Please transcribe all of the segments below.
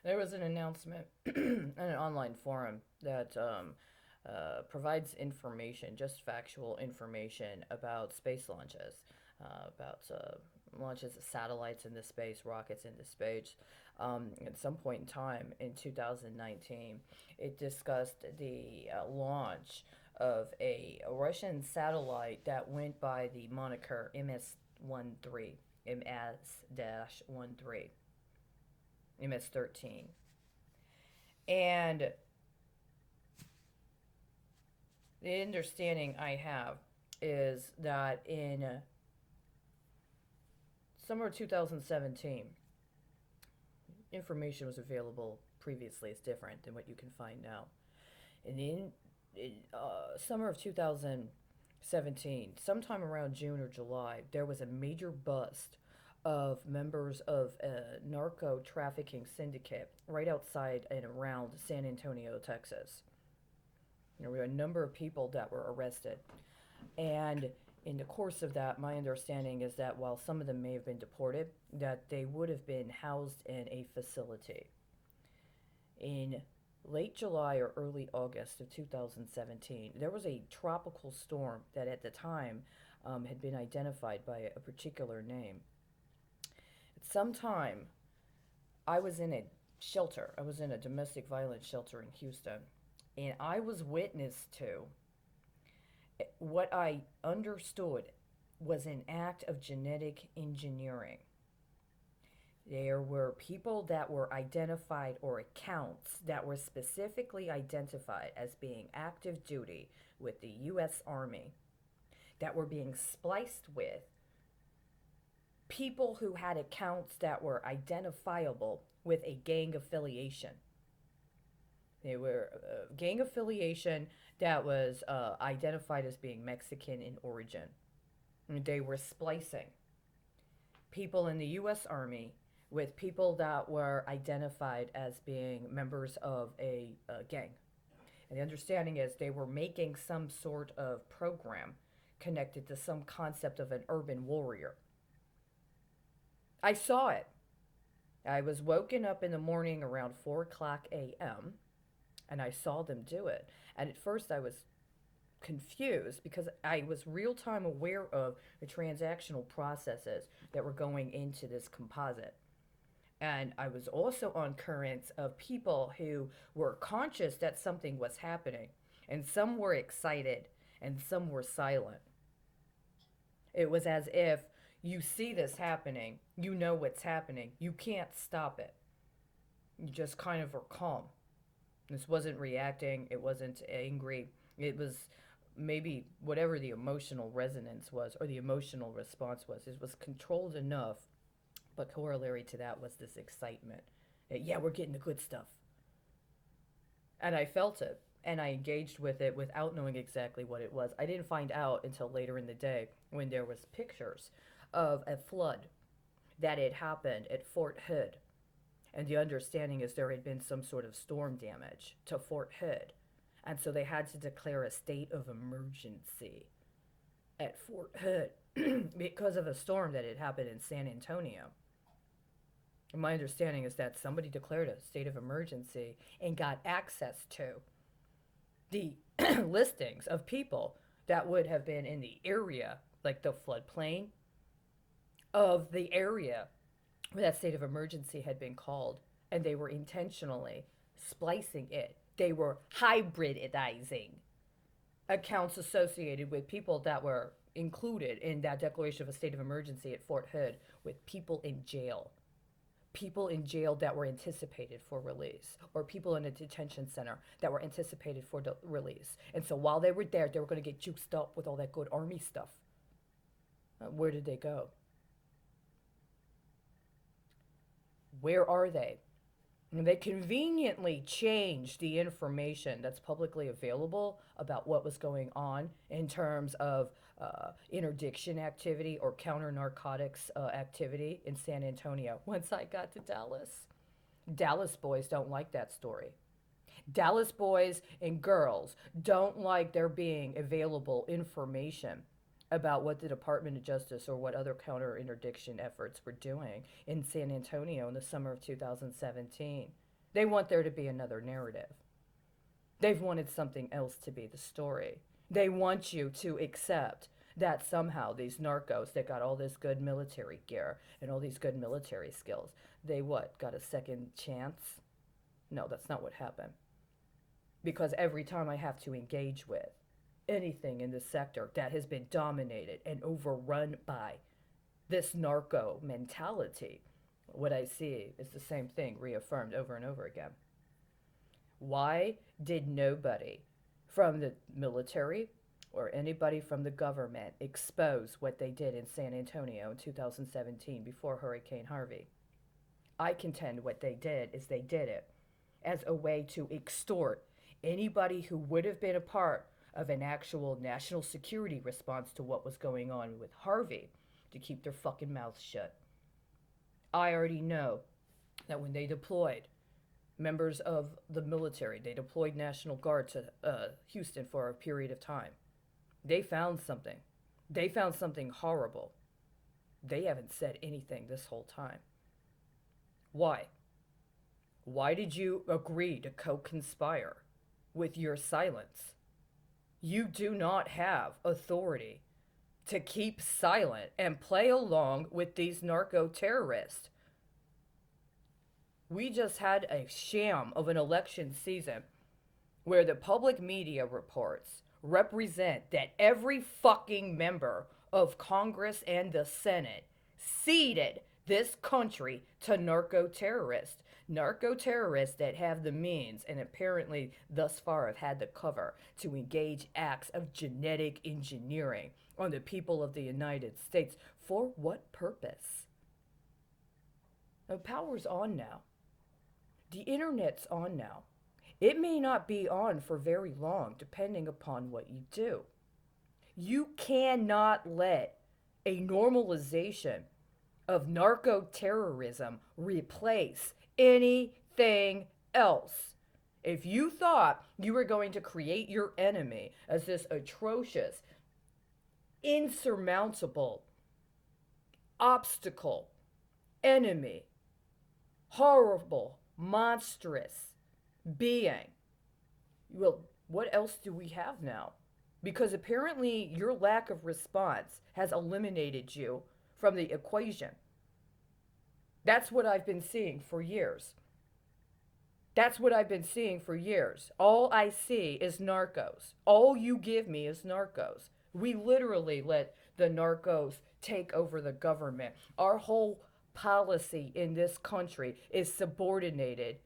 There was an announcement on an online forum that provides information, just factual information about space launches, about launches of satellites into space, rockets into space. At some point in time in 2019, it discussed the launch of a Russian satellite that went by the moniker MS-13, MS-13, MS-13. And the understanding I have is that in summer 2017, information was available previously. It's different than what you can find now. In summer of 2017, sometime around June or July, there was a major bust of members of a narco trafficking syndicate right outside and around San Antonio, Texas. There were a number of people that were arrested. And in the course of that, my understanding is that while some of them may have been deported, that they would have been housed in a facility. In late July or early August of 2017, there was a tropical storm that at the time had been identified by a particular name. At some time, I was in a shelter. I was in a domestic violence shelter in Houston, and I was witness to what I understood was an act of genetic engineering. There were people that were identified or accounts that were specifically identified as being active duty with the U.S. Army that were being spliced with people who had accounts that were identifiable with a gang affiliation. They were gang affiliation that was identified as being Mexican in origin. They were splicing people in the U.S. Army with people that were identified as being members of a gang. And the understanding is they were making some sort of program connected to some concept of an urban warrior. I saw it. I was woken up in the morning around 4 o'clock a.m. and I saw them do it. And at first I was confused because I was real time aware of the transactional processes that were going into this composite. And I was also on currents of people who were conscious that something was happening. And some were excited and some were silent. It was as if you see this happening, you know what's happening, you can't stop it. You just kind of are calm. This wasn't reacting, it wasn't angry. It was maybe whatever the emotional resonance was or the emotional response was. It was controlled enough, but corollary to that was this excitement. Yeah, we're getting the good stuff. And I felt it and I engaged with it without knowing exactly what it was. I didn't find out until later in the day when there was pictures of a flood that had happened at Fort Hood. And the understanding is there had been some sort of storm damage to Fort Hood. And so they had to declare a state of emergency at Fort Hood because of a storm that had happened in San Antonio. And my understanding is that somebody declared a state of emergency and got access to the listings of people that would have been in the area, like the floodplain of the area where that state of emergency had been called. And they were intentionally splicing it. They were hybridizing accounts associated with people that were included in that declaration of a state of emergency at Fort Hood with people in jail. People in jail that were anticipated for release, or people in a detention center that were anticipated for release. And so while they were there, they were going to get juiced up with all that good army stuff. Where did they go? Where are they? And they conveniently changed the information that's publicly available about what was going on in terms of interdiction activity or counter narcotics activity in San Antonio. Once I got to Dallas, Dallas boys don't like that story. Dallas boys and girls don't like there being available information about what the Department of Justice or what other counter interdiction efforts were doing in San Antonio in the summer of 2017. They want there to be another narrative. They've wanted something else to be the story. They want you to accept that somehow these narcos that got all this good military gear and all these good military skills, they what, got a second chance? No, that's not what happened. Because every time I have to engage with anything in this sector that has been dominated and overrun by this narco mentality, what I see is the same thing reaffirmed over and over again. Why did nobody from the military or anybody from the government expose what they did in San Antonio in 2017 before Hurricane Harvey? I contend what they did is they did it as a way to extort anybody who would have been a part of an actual national security response to what was going on with Harvey to keep their fucking mouths shut. I already know that when they deployed members of the military, they deployed National Guard to Houston for a period of time. They found something. They found something horrible. They haven't said anything this whole time. Why? Why did you agree to co-conspire with your silence? You do not have authority to keep silent and play along with these narco terrorists. We just had a sham of an election season where the public media reports represent that every fucking member of Congress and the Senate ceded this country to narco terrorists. Narco terrorists that have the means and apparently thus far have had the cover to engage acts of genetic engineering on the people of the United States. For what purpose? The power's on now. The internet's on now. It may not be on for very long, depending upon what you do. You cannot let a normalization of narco-terrorism replace anything else. If you thought you were going to create your enemy as this atrocious, insurmountable obstacle, enemy, horrible, monstrous being, well, what else do we have now? Because apparently your lack of response has eliminated you from the equation. That's what I've been seeing for years. That's what I've been seeing for years. All I see is narcos. All you give me is narcos. We literally let the narcos take over the government. Our whole policy in this country is subordinated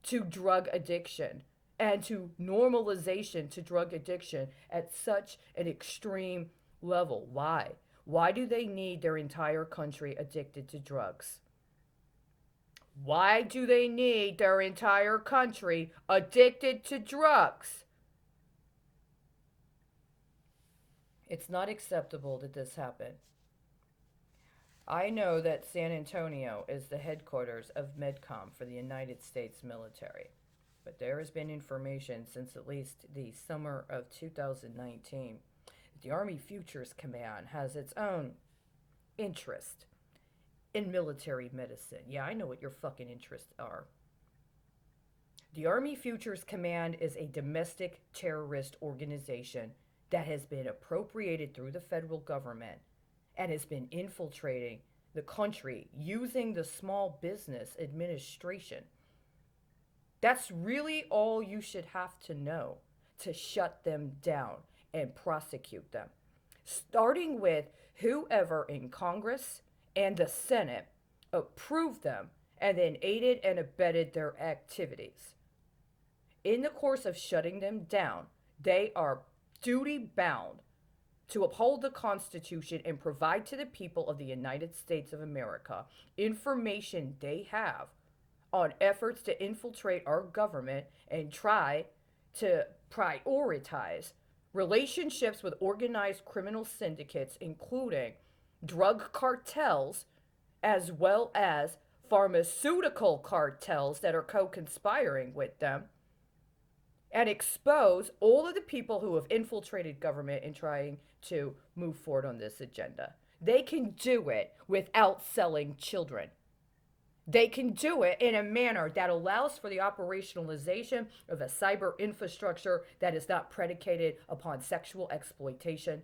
to drug addiction and to normalization to drug addiction at such an extreme level. Why? Why do they need their entire country addicted to drugs? Why do they need their entire country addicted to drugs? It's not acceptable that this happened. I know that San Antonio is the headquarters of MedCom for the United States military, but there has been information since at least the summer of 2019 that the Army Futures Command has its own interest in military medicine. Yeah, I know what your fucking interests are. The Army Futures Command is a domestic terrorist organization that has been appropriated through the federal government and has been infiltrating the country using the Small Business Administration. That's really all you should have to know to shut them down and prosecute them. Starting with whoever in Congress and the Senate approved them and then aided and abetted their activities. In the course of shutting them down, they are duty bound to uphold the Constitution and provide to the people of the United States of America information they have on efforts to infiltrate our government and try to prioritize relationships with organized criminal syndicates, including drug cartels, as well as pharmaceutical cartels that are co-conspiring with them, and expose all of the people who have infiltrated government in trying to move forward on this agenda. They can do it without selling children. They can do it in a manner that allows for the operationalization of a cyber infrastructure that is not predicated upon sexual exploitation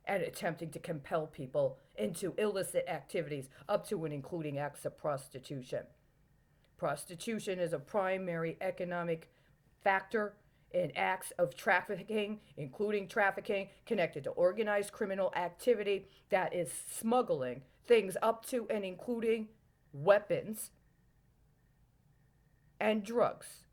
and attempting to compel people into illicit activities up to and including acts of prostitution. Prostitution is a primary economic factor in acts of trafficking, including trafficking connected to organized criminal activity that is smuggling things up to and including weapons and drugs.